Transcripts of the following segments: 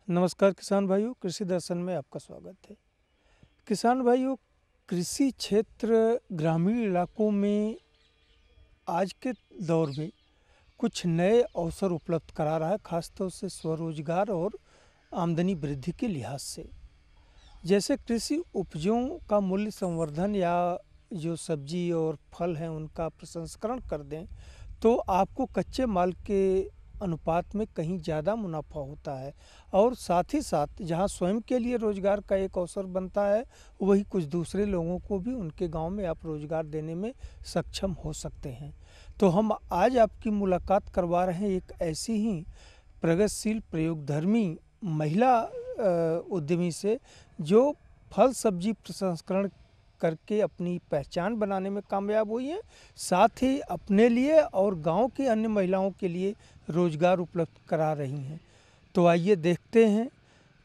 नमस्कार किसान भाइयों, कृषि दर्शन में आपका स्वागत है। किसान भाइयों, कृषि क्षेत्र ग्रामीण इलाकों में आज के दौर में कुछ नए अवसर उपलब्ध करा रहा है, खासतौर से स्वरोजगार और आमदनी वृद्धि के लिहाज से। जैसे कृषि उपजों का मूल्य संवर्धन या जो सब्जी और फल हैं उनका प्रसंस्करण कर दें तो आपको कच्चे माल के अनुपात में कहीं ज़्यादा मुनाफा होता है और साथ ही साथ जहाँ स्वयं के लिए रोज़गार का एक अवसर बनता है, वही कुछ दूसरे लोगों को भी उनके गांव में आप रोज़गार देने में सक्षम हो सकते हैं। तो हम आज आपकी मुलाकात करवा रहे हैं एक ऐसी ही प्रगतिशील प्रयोगधर्मी महिला उद्यमी से जो फल सब्जी प्रसंस्करण करके अपनी पहचान बनाने में कामयाब हुई हैं, साथ ही अपने लिए और गांव की अन्य महिलाओं के लिए रोजगार उपलब्ध करा रही हैं। तो आइए देखते हैं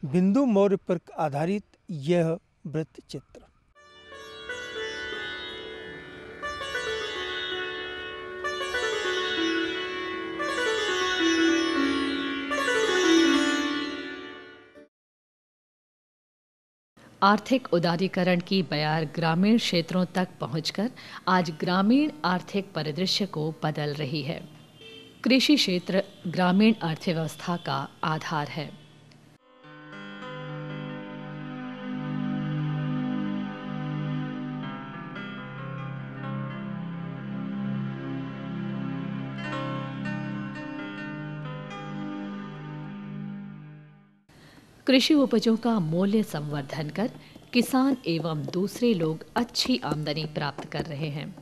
बिंदु मौर्य पर आधारित यह वृत्त चित्र। आर्थिक उदारीकरण की बयार ग्रामीण क्षेत्रों तक पहुंचकर आज ग्रामीण आर्थिक परिदृश्य को बदल रही है। कृषि क्षेत्र ग्रामीण अर्थव्यवस्था का आधार है। कृषि उपजों का मूल्य संवर्धन कर किसान एवं दूसरे लोग अच्छी आमदनी प्राप्त कर रहे हैं।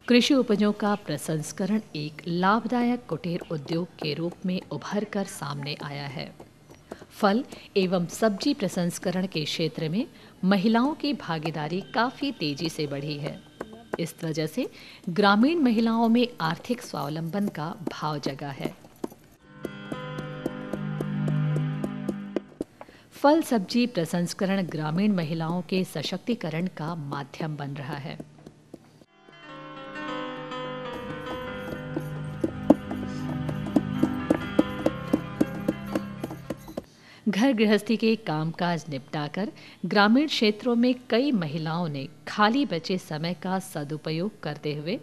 कृषि उपजों का प्रसंस्करण एक लाभदायक कुटीर उद्योग के रूप में उभर कर सामने आया है। फल एवं सब्जी प्रसंस्करण के क्षेत्र में महिलाओं की भागीदारी काफी तेजी से बढ़ी है। इस वजह से ग्रामीण महिलाओं में आर्थिक स्वावलंबन का भाव जगा है। फल सब्जी प्रसंस्करण ग्रामीण महिलाओं के सशक्तिकरण का माध्यम बन रहा है। घर गृहस्थी के कामकाज निपटाकर ग्रामीण क्षेत्रों में कई महिलाओं ने खाली बचे समय का सदुपयोग करते हुए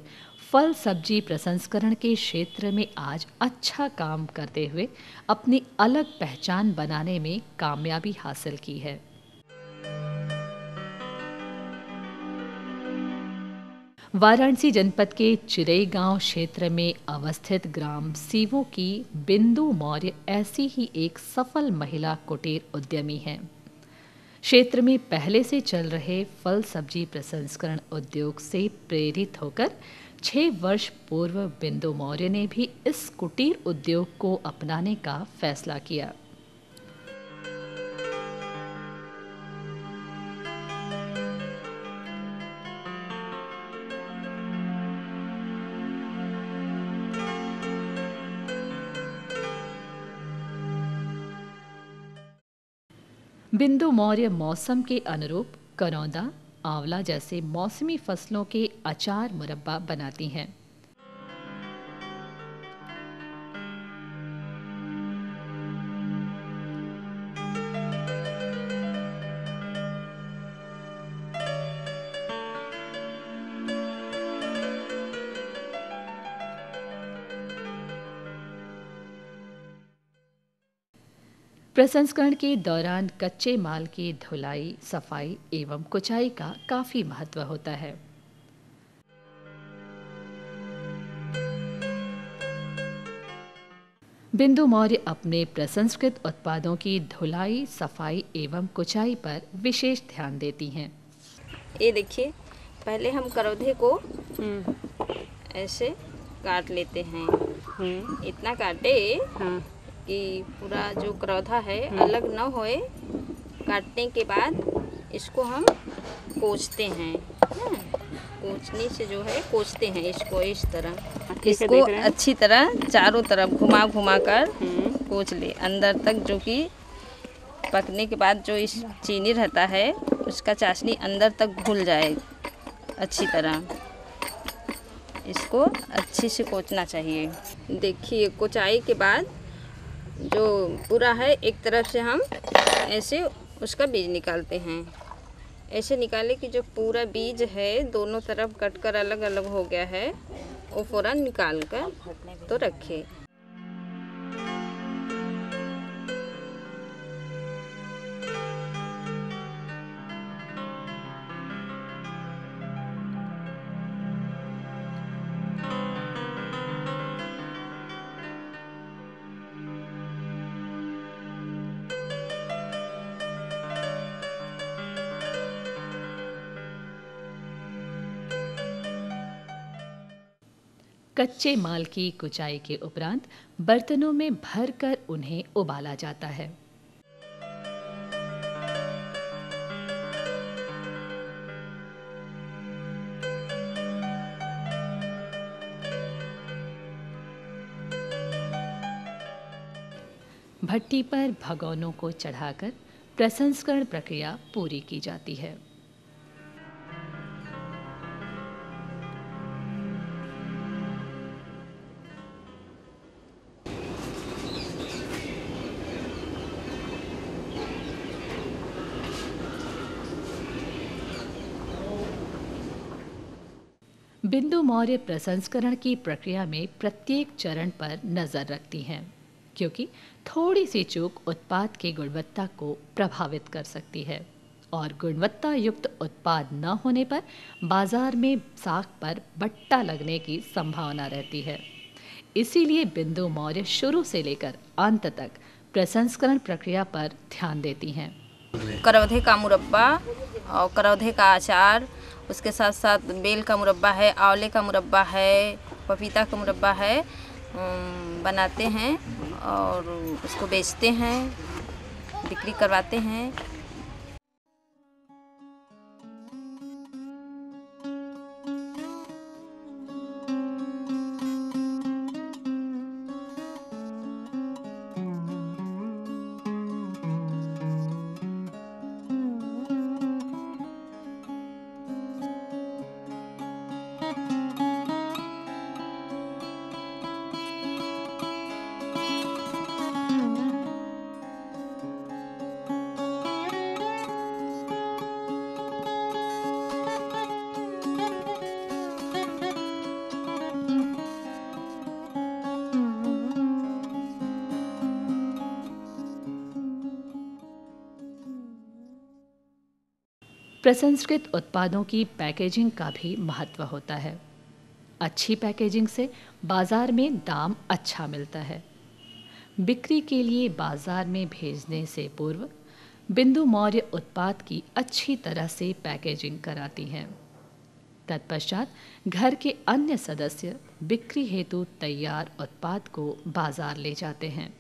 फल सब्जी प्रसंस्करण के क्षेत्र में आज अच्छा काम करते हुए अपनी अलग पहचान बनाने में कामयाबी हासिल की है। वाराणसी जनपद के चिरई गांव क्षेत्र में अवस्थित ग्राम सीवों की बिंदु मौर्य ऐसी ही एक सफल महिला कुटीर उद्यमी हैं। क्षेत्र में पहले से चल रहे फल सब्जी प्रसंस्करण उद्योग से प्रेरित होकर 6 वर्ष पूर्व बिंदु मौर्य ने भी इस कुटीर उद्योग को अपनाने का फैसला किया। बिंदु मौर्य मौसम के अनुरूप करौंदा, आंवला जैसे मौसमी फसलों के अचार मुरब्बा बनाती हैं। प्रसंस्करण के दौरान कच्चे माल की धुलाई, सफाई एवं कुचाई का काफी महत्व होता है। बिंदु मौर्य अपने प्रसंस्कृत उत्पादों की धुलाई, सफाई एवं कुचाई पर विशेष ध्यान देती हैं। ये देखिए, पहले हम करौंधे को ऐसे काट लेते हैं। इतना काटे कि पूरा जो करौंधा है अलग न होए। काटने के बाद इसको हम कोचते हैं। कोचने से जो है कोचते हैं इसको इस तरह। इसको अच्छी तरह चारों तरफ घुमा घुमा कर कोच ले अंदर तक, जो कि पकने के बाद जो इस चीनी रहता है उसका चाशनी अंदर तक घुल जाए अच्छी तरह। इसको अच्छे से कोचना चाहिए। देखिए कोचाई के बाद जो पूरा है एक तरफ से हम ऐसे उसका बीज निकालते हैं। ऐसे निकाले कि जो पूरा बीज है दोनों तरफ कट कर अलग अलग हो गया है वो फ़ौरन निकाल कर तो रखें। कच्चे माल की कुचाई के उपरांत बर्तनों में भरकर उन्हें उबाला जाता है। भट्टी पर भगोनों को चढ़ाकर प्रसंस्करण प्रक्रिया पूरी की जाती है। बिंदु मौर्य प्रसंस्करण की प्रक्रिया में प्रत्येक चरण पर नजर रखती हैं, क्योंकि थोड़ी सी चूक उत्पाद की गुणवत्ता को प्रभावित कर सकती है और गुणवत्ता युक्त उत्पाद न होने पर बाजार में साख पर बट्टा लगने की संभावना रहती है। इसीलिए बिंदु मौर्य शुरू से लेकर अंत तक प्रसंस्करण प्रक्रिया पर ध्यान देती हैं। करौधे का मुरब्बा और करौधे का अचार, उसके साथ साथ बेल का मुरब्बा है, आंवले का मुरब्बा है, पपीता का मुरब्बा है, बनाते हैं और उसको बेचते हैं, बिक्री करवाते हैं। प्रसंस्कृत उत्पादों की पैकेजिंग का भी महत्व होता है। अच्छी पैकेजिंग से बाजार में दाम अच्छा मिलता है। बिक्री के लिए बाजार में भेजने से पूर्व बिंदु मौर्य उत्पाद की अच्छी तरह से पैकेजिंग कराती हैं। तत्पश्चात घर के अन्य सदस्य बिक्री हेतु तैयार उत्पाद को बाजार ले जाते हैं।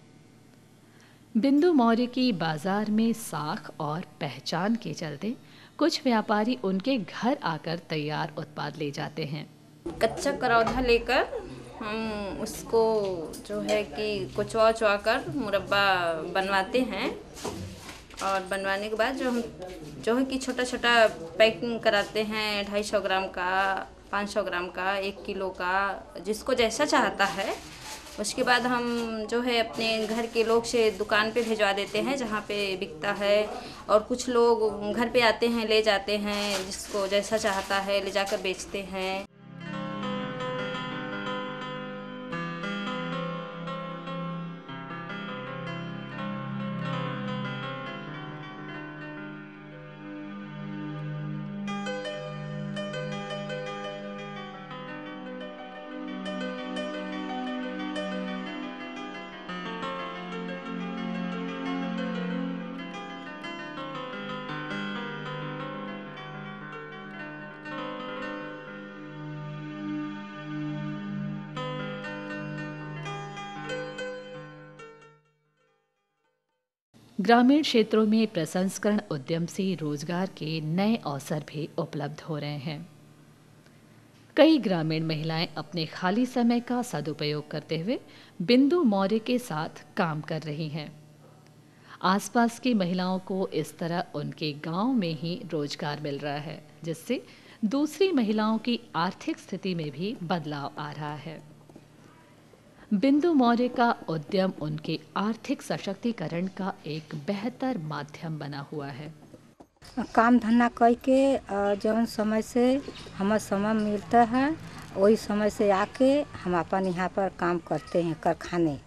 बिंदु मौर्य की बाजार में साख और पहचान के चलते कुछ व्यापारी उनके घर आकर तैयार उत्पाद ले जाते हैं। कच्चा करौधा लेकर हम उसको जो है कि कुचवा उचवा कर मुरब्बा बनवाते हैं और बनवाने के बाद जो है कि छोटा छोटा पैकिंग कराते हैं, 250 ग्राम का, 500 ग्राम का, 1 किलो का, जिसको जैसा चाहता है। उसके बाद हम जो है अपने घर के लोग से दुकान पे भिजवा देते हैं जहाँ पे बिकता है, और कुछ लोग घर पे आते हैं, ले जाते हैं, जिसको जैसा चाहता है ले जाकर बेचते हैं। ग्रामीण क्षेत्रों में प्रसंस्करण उद्यम से रोजगार के नए अवसर भी उपलब्ध हो रहे हैं। कई ग्रामीण महिलाएं अपने खाली समय का सदुपयोग करते हुए बिंदु मौर्य के साथ काम कर रही हैं। आसपास की महिलाओं को इस तरह उनके गांव में ही रोजगार मिल रहा है, जिससे दूसरी महिलाओं की आर्थिक स्थिति में भी बदलाव आ रहा है। बिंदु मौर्य का उद्यम उनके आर्थिक सशक्तिकरण का एक बेहतर माध्यम बना हुआ है। काम धंधा करके जौन समय से हमें समय मिलता है वही समय से आके हम अपन यहाँ पर काम करते हैं कारखाने।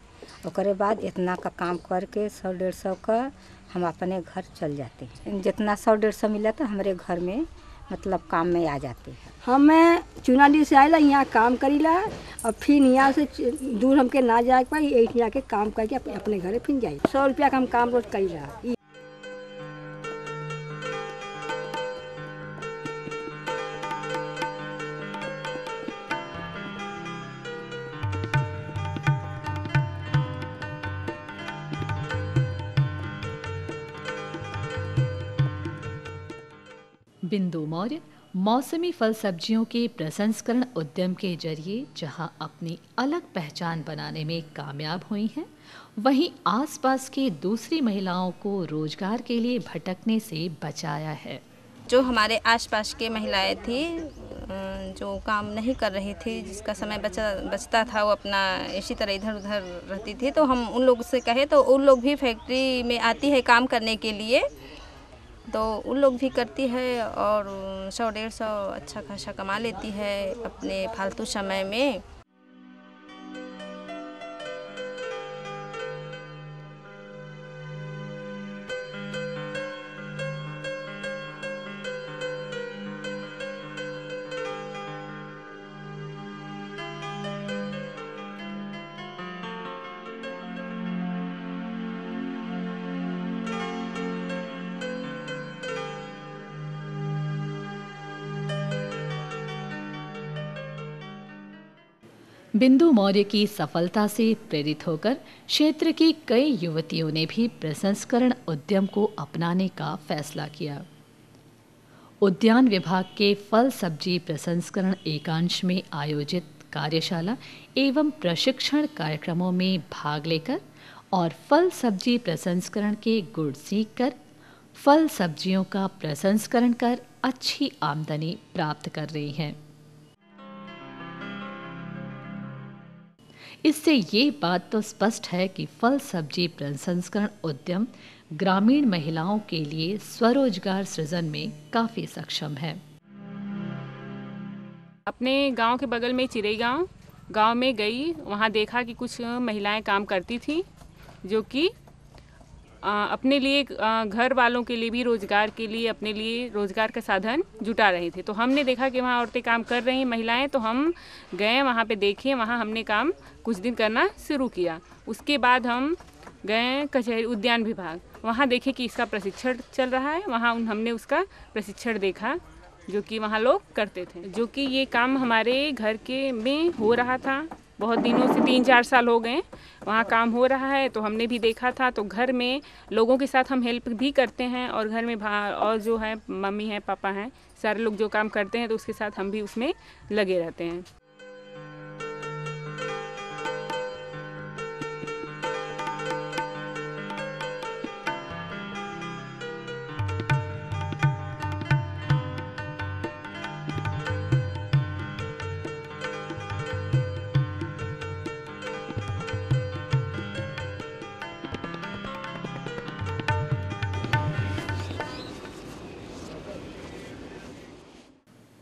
उसके बाद इतना का काम करके 100-150 का हम अपने घर चल जाते हैं। जितना 100-150 मिला तो हमारे घर में मतलब काम में आ जाते हैं। हमें चुनाली से आएला यहाँ काम करीला और फिर यहाँ से दूर हमके ना जाए पाई, एक जाके काम करके अपने घरे फिर जाए। 100 रुपया का हम काम रोज करीला। बिंदु मौर्य मौसमी फल सब्जियों के प्रसंस्करण उद्यम के जरिए जहां अपनी अलग पहचान बनाने में कामयाब हुई हैं, वहीं आसपास की दूसरी महिलाओं को रोजगार के लिए भटकने से बचाया है। जो हमारे आसपास के महिलाएं थी जो काम नहीं कर रही थी, जिसका समय बचता था, वो अपना इसी तरह इधर उधर रहती थी, तो हम उन लोग से कहे तो उन लोग भी फैक्ट्री में आती है काम करने के लिए, तो उन लोग भी करती है और 100-150 अच्छा खासा कमा लेती है अपने फालतू समय में। बिंदु मौर्य की सफलता से प्रेरित होकर क्षेत्र की कई युवतियों ने भी प्रसंस्करण उद्यम को अपनाने का फैसला किया। उद्यान विभाग के फल सब्जी प्रसंस्करण एकांश में आयोजित कार्यशाला एवं प्रशिक्षण कार्यक्रमों में भाग लेकर और फल सब्जी प्रसंस्करण के गुण सीखकर फल सब्जियों का प्रसंस्करण कर अच्छी आमदनी प्राप्त कर रही हैं। इससे ये बात तो स्पष्ट है कि फल सब्जी प्रसंस्करण उद्यम ग्रामीण महिलाओं के लिए स्वरोजगार सृजन में काफी सक्षम है। अपने गांव के बगल में चिरई गांव में गई, वहां देखा कि कुछ महिलाएं काम करती थी जो कि अपने लिए घर वालों के लिए भी रोजगार के लिए अपने लिए रोजगार का साधन जुटा रहे थे। तो हमने देखा कि वहाँ औरतें काम कर रही महिलाएं, तो हम गए वहाँ पे देखे, वहाँ हमने काम कुछ दिन करना शुरू किया। उसके बाद हम गए कचहरी उद्यान विभाग, वहाँ देखे कि इसका प्रशिक्षण चल रहा है, वहाँ हमने उसका प्रशिक्षण देखा जो कि वहाँ लोग करते थे, जो कि ये काम हमारे घर के में हो रहा था बहुत दिनों से, 3-4 साल हो गए वहाँ काम हो रहा है। तो हमने भी देखा था, तो घर में लोगों के साथ हम हेल्प भी करते हैं और घर में और जो है मम्मी हैं पापा हैं सारे लोग जो काम करते हैं तो उसके साथ हम भी उसमें लगे रहते हैं।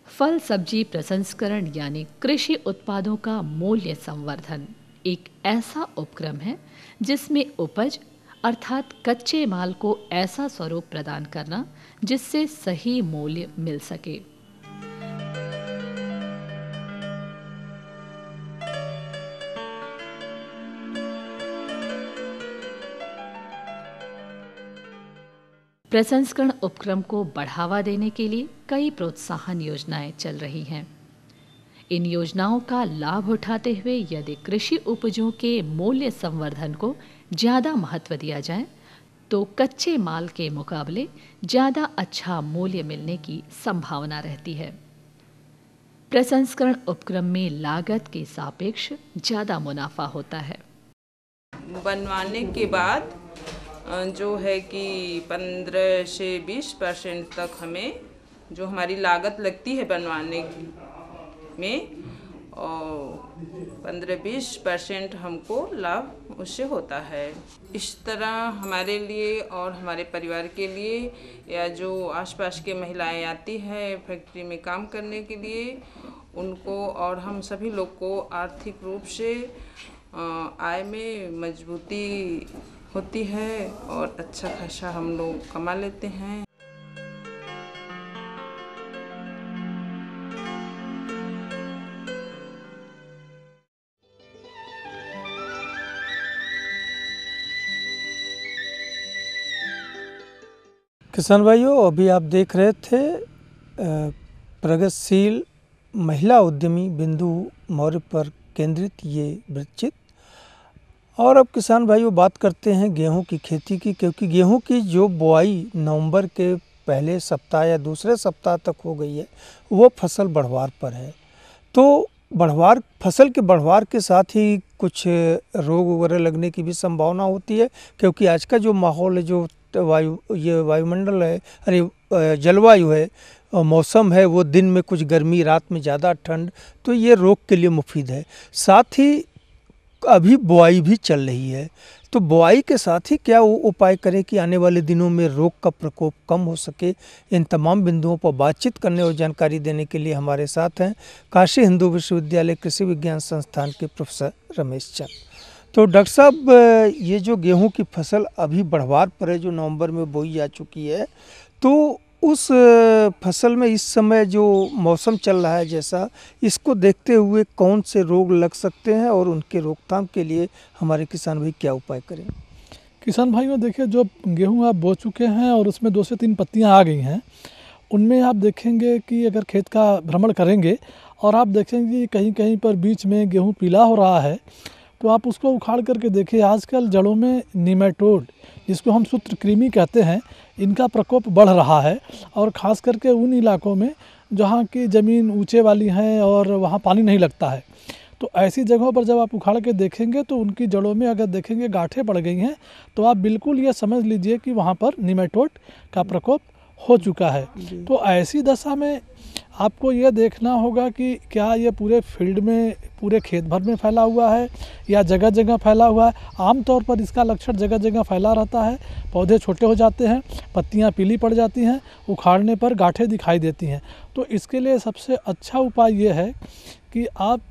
फल सब्जी प्रसंस्करण यानी कृषि उत्पादों का मूल्य संवर्धन एक ऐसा उपक्रम है जिसमें उपज अर्थात कच्चे माल को ऐसा स्वरूप प्रदान करना जिससे सही मूल्य मिल सके। प्रसंस्करण उपक्रम को बढ़ावा देने के लिए कई प्रोत्साहन योजनाएं चल रही हैं। इन योजनाओं का लाभ उठाते हुए यदि कृषि उपजों के मूल्य संवर्धन को ज़्यादा महत्व दिया जाए तो कच्चे माल के मुकाबले ज़्यादा अच्छा मूल्य मिलने की संभावना रहती है। प्रसंस्करण उपक्रम में लागत के सापेक्ष ज़्यादा मुनाफा होता है। बनवाने के बाद जो है कि 15 से 20% तक हमें जो हमारी लागत लगती है बनवाने में, और 15-20% हमको लाभ उससे होता है। इस तरह हमारे लिए और हमारे परिवार के लिए, या जो आसपास के महिलाएं आती हैं फैक्ट्री में काम करने के लिए, उनको और हम सभी लोग को आर्थिक रूप से आय में मजबूती होती है और अच्छा खासा हम लोग कमा लेते हैं। किसान भाइयों, अभी आप देख रहे थे प्रगतिशील महिला उद्यमी बिंदु मौर्य पर केंद्रित ये वृत्तचित्र। और अब किसान भाइयों बात करते हैं गेहूं की खेती की, क्योंकि गेहूं की जो बुआई नवंबर के पहले सप्ताह या दूसरे सप्ताह तक हो गई है, वो फसल बढ़वार पर है। तो फसल के बढ़वार के साथ ही कुछ रोग वगैरह लगने की भी संभावना होती है, क्योंकि आज का जो माहौल है, जो वायुमंडल है, जलवायु है, मौसम है, वो दिन में कुछ गर्मी, रात में ज़्यादा ठंड, तो ये रोग के लिए मुफीद है। साथ ही अभी बुआई भी चल रही है, तो बुआई के साथ ही क्या उपाय करें कि आने वाले दिनों में रोग का प्रकोप कम हो सके। इन तमाम बिंदुओं पर बातचीत करने और जानकारी देने के लिए हमारे साथ हैं काशी हिंदू विश्वविद्यालय कृषि विज्ञान संस्थान के प्रोफेसर रमेश चंद। तो डॉक्टर साहब, ये जो गेहूं की फसल अभी बढ़वार पर है, जो नवंबर में बोई जा चुकी है, तो उस फसल में इस समय जो मौसम चल रहा है जैसा, इसको देखते हुए कौन से रोग लग सकते हैं और उनके रोकथाम के लिए हमारे किसान भाई क्या उपाय करें? किसान भाइयों, देखिए, जो गेहूं आप बो चुके हैं और उसमें 2 से 3 पत्तियां आ गई हैं, उनमें आप देखेंगे कि अगर खेत का भ्रमण करेंगे और आप देखेंगे कि कहीं कहीं पर बीच में गेहूं पीला हो रहा है, तो आप उसको उखाड़ करके देखिए। आजकल जड़ों में निमेटोड, जिसको हम सूत्रकृमि कहते हैं, इनका प्रकोप बढ़ रहा है, और ख़ास करके उन इलाकों में जहाँ की ज़मीन ऊंचे वाली हैं और वहाँ पानी नहीं लगता है। तो ऐसी जगहों पर जब आप उखाड़ के देखेंगे तो उनकी जड़ों में अगर देखेंगे गांठें पड़ गई हैं, तो आप बिल्कुल ये समझ लीजिए कि वहाँ पर निमेटोड का प्रकोप हो चुका है। तो ऐसी दशा में आपको ये देखना होगा कि क्या ये पूरे फील्ड में, पूरे खेत भर में फैला हुआ है या जगह जगह फैला हुआ है। आमतौर पर इसका लक्षण जगह जगह फैला रहता है, पौधे छोटे हो जाते हैं, पत्तियां पीली पड़ जाती हैं, उखाड़ने पर गांठें दिखाई देती हैं। तो इसके लिए सबसे अच्छा उपाय ये है कि आप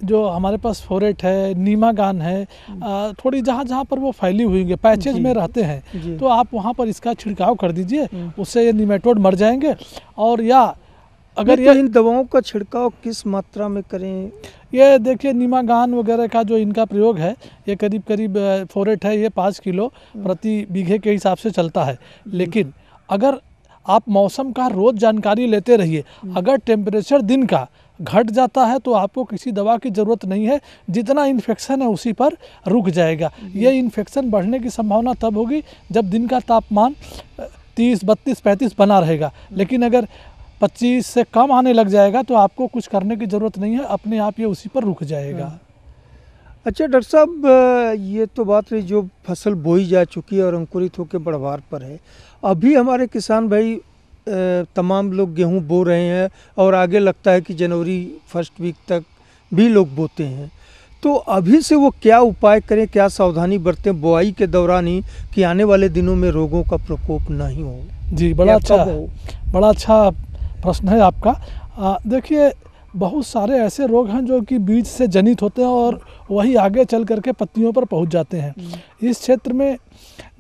जो हमारे पास फोरेट है, नीमागान है, थोड़ी जहाँ जहाँ पर वो फैली हुई है, पैचेज में रहते हैं, तो आप वहाँ पर इसका छिड़काव कर दीजिए, उससे ये निमेटोड मर जाएंगे। और या अगर ये इन दवाओं का छिड़काव किस मात्रा में करें? ये देखिए, नीमागान वगैरह का जो इनका प्रयोग है, ये करीब करीब फोरेट है, ये 5 किलो प्रति बीघे के हिसाब से चलता है। लेकिन अगर आप मौसम का रोज़ जानकारी लेते रहिए, अगर टेम्परेचर दिन का घट जाता है तो आपको किसी दवा की ज़रूरत नहीं है, जितना इन्फेक्शन है उसी पर रुक जाएगा। ये इन्फेक्शन बढ़ने की संभावना तब होगी जब दिन का तापमान 30, 32, 35 बना रहेगा। लेकिन अगर 25 से कम आने लग जाएगा तो आपको कुछ करने की ज़रूरत नहीं है, अपने आप ये उसी पर रुक जाएगा। अच्छा डॉक्टर साहब, ये तो बात रही जो फसल बोई जा चुकी है और अंकुरित होकर बढ़वार पर है। अभी हमारे किसान भाई तमाम लोग गेहूं बो रहे हैं और आगे लगता है कि जनवरी फर्स्ट वीक तक भी लोग बोते हैं, तो अभी से वो क्या उपाय करें, क्या सावधानी बरतें बुआई के दौरान ही, कि आने वाले दिनों में रोगों का प्रकोप नहीं हो? जी, बड़ा अच्छा प्रश्न है आपका। देखिए, बहुत सारे ऐसे रोग हैं जो कि बीज से जनित होते हैं और वही आगे चल करके पत्तियों पर पहुंच जाते हैं। इस क्षेत्र में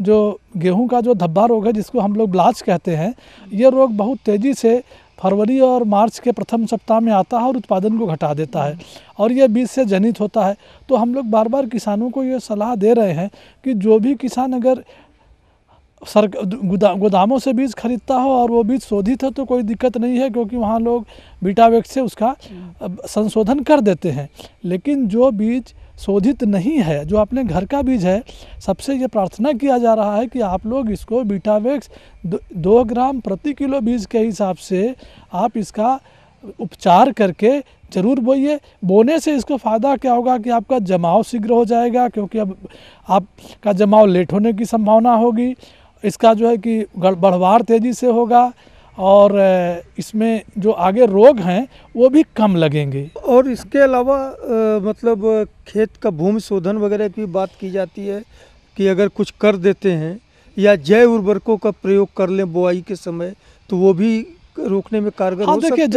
जो गेहूं का जो धब्बा रोग है, जिसको हम लोग ब्लाच कहते हैं, ये रोग बहुत तेज़ी से फरवरी और मार्च के प्रथम सप्ताह में आता है और उत्पादन को घटा देता है, और ये बीज से जनित होता है। तो हम लोग बार बार किसानों को ये सलाह दे रहे हैं कि जो भी किसान अगर गोदामों से बीज खरीदता हो और वो बीज शोधित है तो कोई दिक्कत नहीं है, क्योंकि वहाँ लोग बीटावेक्स से उसका संशोधन कर देते हैं। लेकिन जो बीज शोधित नहीं है, जो अपने घर का बीज है, सबसे ये प्रार्थना किया जा रहा है कि आप लोग इसको बीटावेक्स 2 ग्राम प्रति किलो बीज के हिसाब से आप इसका उपचार करके ज़रूर बोइए। बोने से इसको फ़ायदा क्या होगा कि आपका जमाव शीघ्र हो जाएगा, क्योंकि अब आपका जमाव लेट होने की संभावना होगी। इसका जो है कि बढ़वार तेज़ी से होगा और इसमें जो आगे रोग हैं वो भी कम लगेंगे। और इसके अलावा मतलब खेत का भूमि शोधन वगैरह की बात की जाती है कि अगर कुछ कर देते हैं या जैव उर्वरकों का प्रयोग कर लें बुआई के समय तो वो भी रोकने में कारगर हो सकते हैं।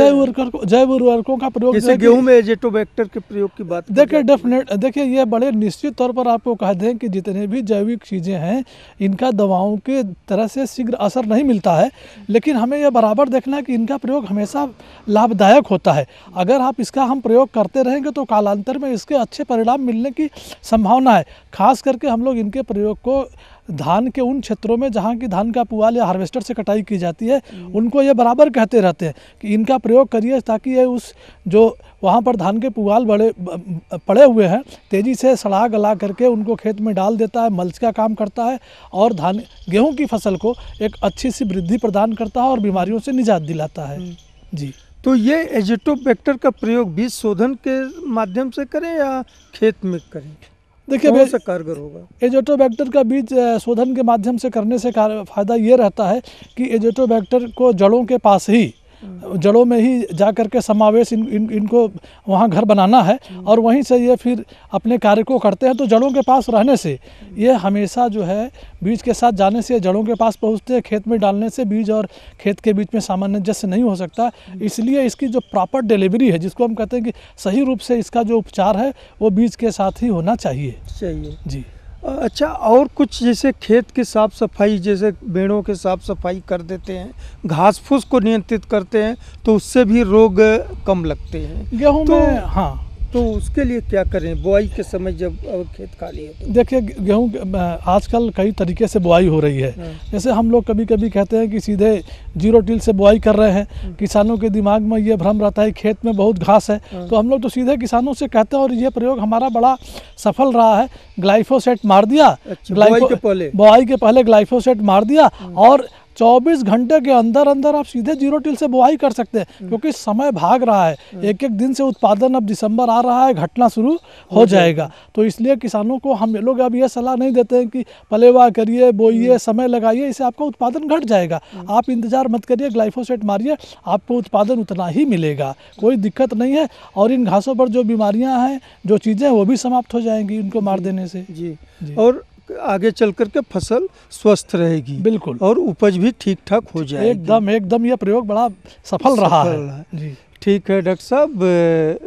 जैव उर्वरकों का प्रयोग जैसे गेहूं में एजेटोबैक्टर के प्रयोग की बात देखिए ये बड़े निश्चित तौर पर आपको कह दें कि जितने भी जैविक चीज़ें हैं इनका दवाओं के तरह से शीघ्र असर नहीं मिलता है, लेकिन हमें यह बराबर देखना है कि इनका प्रयोग हमेशा लाभदायक होता है। अगर आप इसका हम प्रयोग करते रहेंगे तो कालांतर में इसके अच्छे परिणाम मिलने की संभावना है। खास करके हम लोग इनके प्रयोग को धान के उन क्षेत्रों में जहाँ की धान का पुआल या हार्वेस्टर से कटाई की जाती है उनको ये बराबर कहते रहते हैं कि इनका प्रयोग करिए ताकि ये उस जो वहाँ पर धान के पुआल पड़े हुए हैं तेज़ी से सड़ा गला करके उनको खेत में डाल देता है, मल्च का काम करता है और गेहूं की फसल को एक अच्छी सी वृद्धि प्रदान करता है और बीमारियों से निजात दिलाता है। जी, तो ये एजेटोबैक्टर का प्रयोग बीज शोधन के माध्यम से करें या खेत में करें? देखिए कौन सा कारगर होगा? एजेटोबैक्टर का बीज शोधन के माध्यम से करने से फ़ायदा ये रहता है कि एजेटोबैक्टर को जड़ों के पास ही जड़ों में ही जा कर के समावेश इनको वहाँ घर बनाना है और वहीं से ये फिर अपने कार्य को करते हैं। तो जड़ों के पास रहने से ये हमेशा जो है बीज के साथ जाने से जड़ों के पास पहुँचते हैं। खेत में डालने से बीज और खेत के बीच में सामंजस्य नहीं हो सकता, इसलिए इसकी जो प्रॉपर डिलीवरी है जिसको हम कहते हैं कि सही रूप से इसका जो उपचार है वो बीज के साथ ही होना चाहिए। जी। अच्छा, और कुछ जैसे खेत की साफ़ सफाई, जैसे बेड़ों के साफ़ सफाई कर देते हैं, घास फूस को नियंत्रित करते हैं तो उससे भी रोग कम लगते हैं गेहूं में। हाँ, तो उसके लिए क्या करें बुआई के समय जब खेत खाली है तो? देखिए गेहूं आजकल कई तरीके से बुआई हो रही है। जैसे हम लोग कभी कभी कहते हैं कि सीधे जीरो टिल से बुआई कर रहे हैं, किसानों के दिमाग में ये भ्रम रहता है खेत में बहुत घास है, तो हम लोग तो सीधे किसानों से कहते हैं और ये प्रयोग हमारा बड़ा सफल रहा है। ग्लाइफोसेट मार दिया, बुआई के पहले ग्लाइफोसेट मार दिया और 24 घंटे के अंदर अंदर आप सीधे जीरो टिल से बुआई कर सकते हैं, क्योंकि समय भाग रहा है। एक एक दिन से उत्पादन, अब दिसंबर आ रहा है, घटना शुरू हो जाएगा। तो इसलिए किसानों को हम लोग अब ये सलाह नहीं देते हैं कि पलेवा करिए, बोइए, समय लगाइए, इससे आपका उत्पादन घट जाएगा। आप इंतजार मत करिए, ग्लाइफोसेट मारिए, आपको उत्पादन उतना ही मिलेगा, कोई दिक्कत नहीं है। और इन घासों पर जो बीमारियाँ हैं, जो चीज़ें, वो भी समाप्त हो जाएंगी इनको मार देने से। जी। और आगे चल कर के फसल स्वस्थ रहेगी, बिल्कुल, और उपज भी ठीक ठाक हो जाएगी। एकदम ये प्रयोग बड़ा सफल रहा है। जी, ठीक है डॉक्टर साहब,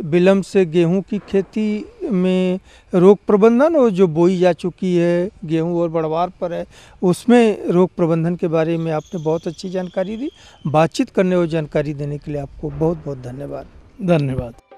विलम्ब से गेहूं की खेती में रोग प्रबंधन और जो बोई जा चुकी है गेहूं और बढ़वार पर है उसमें रोग प्रबंधन के बारे में आपने बहुत अच्छी जानकारी दी। बातचीत करने और जानकारी देने के लिए आपको बहुत बहुत धन्यवाद। धन्यवाद।